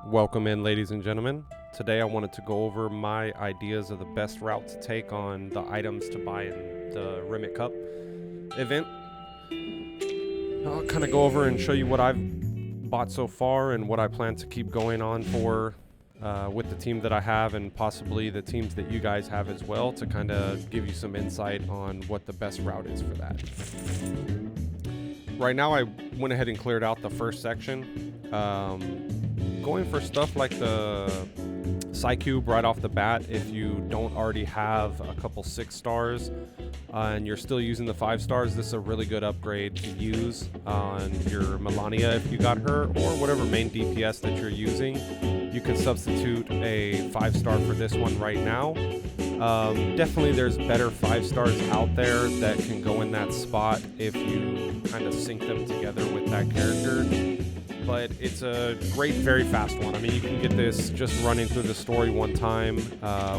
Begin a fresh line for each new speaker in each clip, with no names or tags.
Welcome in, ladies and gentlemen. Today I wanted to go over my ideas of the best route to take on the items to buy in the Rimet Cup event. I'll kind of go over and show you what I've bought so far and what I plan to keep going on for with the team that I have and possibly the teams that you guys have as well, to kind of give you some insight on what the best route is for that. Right now I went ahead and cleared out the first section. Going for stuff like the Psycube right off the bat. If you don't already have a couple 6 stars and you're still using the 5 stars, this is a really good upgrade to use on your Melania if you got her, or whatever main DPS that you're using. You can substitute a 5 star for this one right now. Definitely there's better 5 stars out there that can go in that spot if you kind of sync them together with that character. But it's a great, very fast one. I mean, you can get this just running through the story one time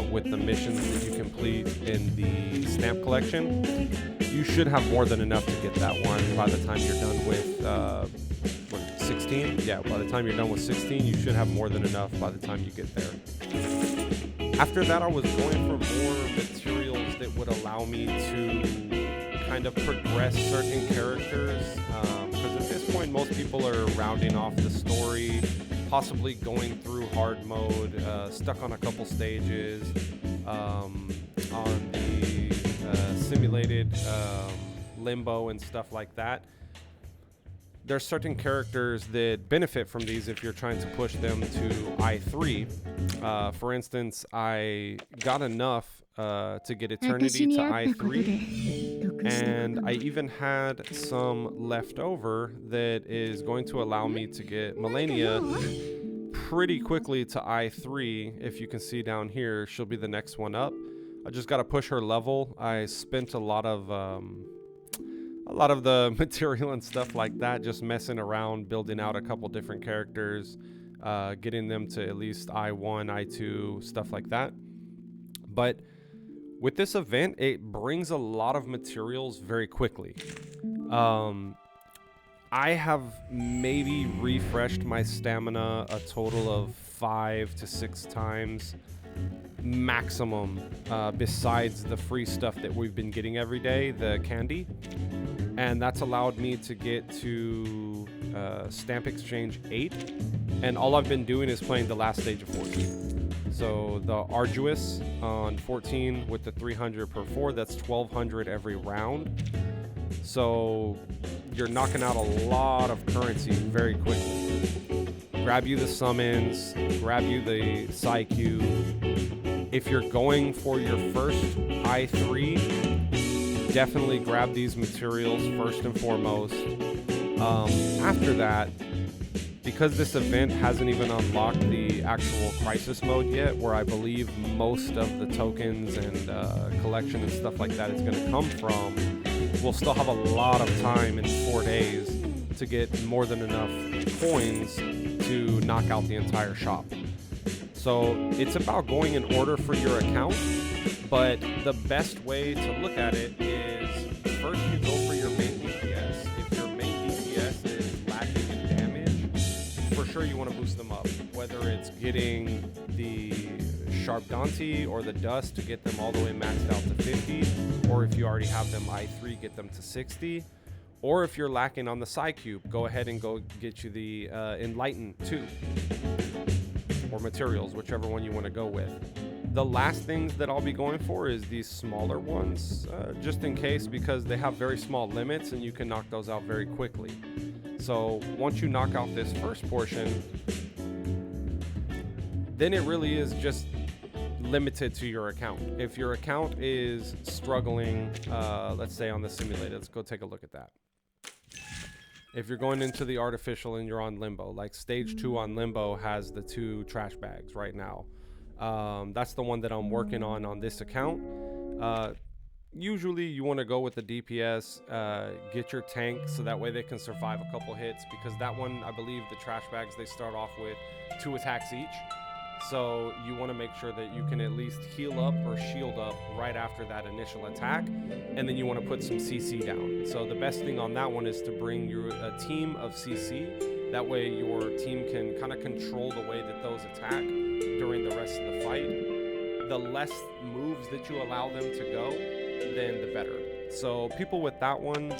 with the missions that you complete in the stamp collection. You should have more than enough to get that one by the time you're done with 16? Yeah, by the time you're done with 16, you should have more than enough by the time you get there. After that, I was going for more materials that would allow me to kind of progress certain characters. Because at this point, most people are rounding off the story, possibly going through hard mode, stuck on a couple stages, on the simulated limbo and stuff like that. There's certain characters that benefit from these if you're trying to push them to I3. For instance, I got enough to get Eternity to I3, and I even had some left over that is going to allow me to get Melania pretty quickly to I3. If you can see down here, she'll be the next one up. I just got to push her level. I spent a lot of the material and stuff like that, just messing around, building out a couple different characters, getting them to at least I1, I2, stuff like that. But with this event, it brings a lot of materials very quickly. I have maybe refreshed my stamina a total of 5 to 6 times maximum, besides the free stuff that we've been getting every day, the candy. And that's allowed me to get to Stamp Exchange 8. And all I've been doing is playing the last stage of 14. So the Arduous on 14 with the 300 per 4, that's 1200 every round. So you're knocking out a lot of currency very quickly. Grab you the summons, grab you the Psycube. If you're going for your first I3, definitely grab these materials first and foremost. After that, because this event hasn't even unlocked the actual crisis mode yet, where I believe most of the tokens and collection and stuff like that is going to come from, we'll still have a lot of time in 4 days to get more than enough coins to knock out the entire shop. So it's about going in order for your account, but the best way to look at it is first you go for your main DPS. If your main DPS is lacking in damage, for sure you want to boost them up, whether it's getting the Sharp Dante or the Dust to get them all the way maxed out to 50, or if you already have them I3, get them to 60, or if you're lacking on the Psycube, go ahead and go get you the Enlighten 2, or materials, whichever one you want to go with. The last things that I'll be going for is these smaller ones, just in case, because they have very small limits and you can knock those out very quickly. So once you knock out this first portion, then it really is just limited to your account. If your account is struggling, let's say on the simulator, let's go take a look at that. If you're going into the artificial and you're on Limbo, like stage 2 on Limbo has the 2 trash bags right now. That's the one that I'm working on this account. Usually you want to go with the DPS, get your tank so that way they can survive a couple hits, because that one, I believe the trash bags, they start off with 2 attacks each. So you want to make sure that you can at least heal up or shield up right after that initial attack, and then you want to put some CC down. So the best thing on that one is to bring a team of CC That way your team can kind of control the way that those attack during the rest of the fight. The less moves that you allow them to go, then the better. So people with that one,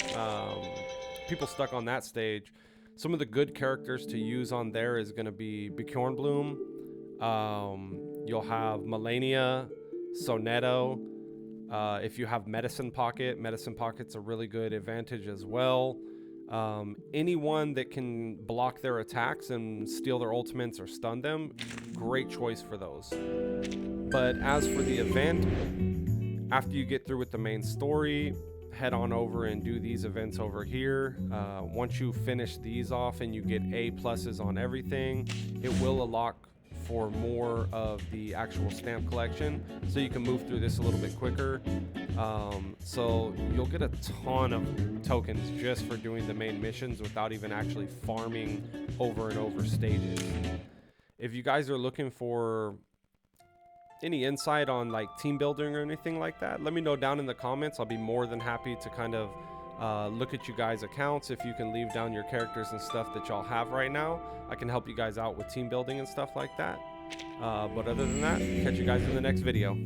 people stuck on that stage, some of the good characters to use on there is going to be Bjorn Bloom. You'll have Melania, Soneto. If you have Medicine Pocket's a really good advantage as well. Anyone that can block their attacks and steal their ultimates or stun them, great choice for those. But as for the event, after you get through with the main story, head on over and do these events over here. Once you finish these off and you get A+ on everything, it will unlock for more of the actual stamp collection, so you can move through this a little bit quicker. So you'll get a ton of tokens just for doing the main missions without even actually farming over and over stages. If you guys are looking for any insight on like team building or anything like that, let me know down in the comments. I'll be more than happy to kind of look at you guys' accounts. If you can leave down your characters and stuff that y'all have right now, I can help you guys out with team building and stuff like that. But other than that, catch you guys in the next video.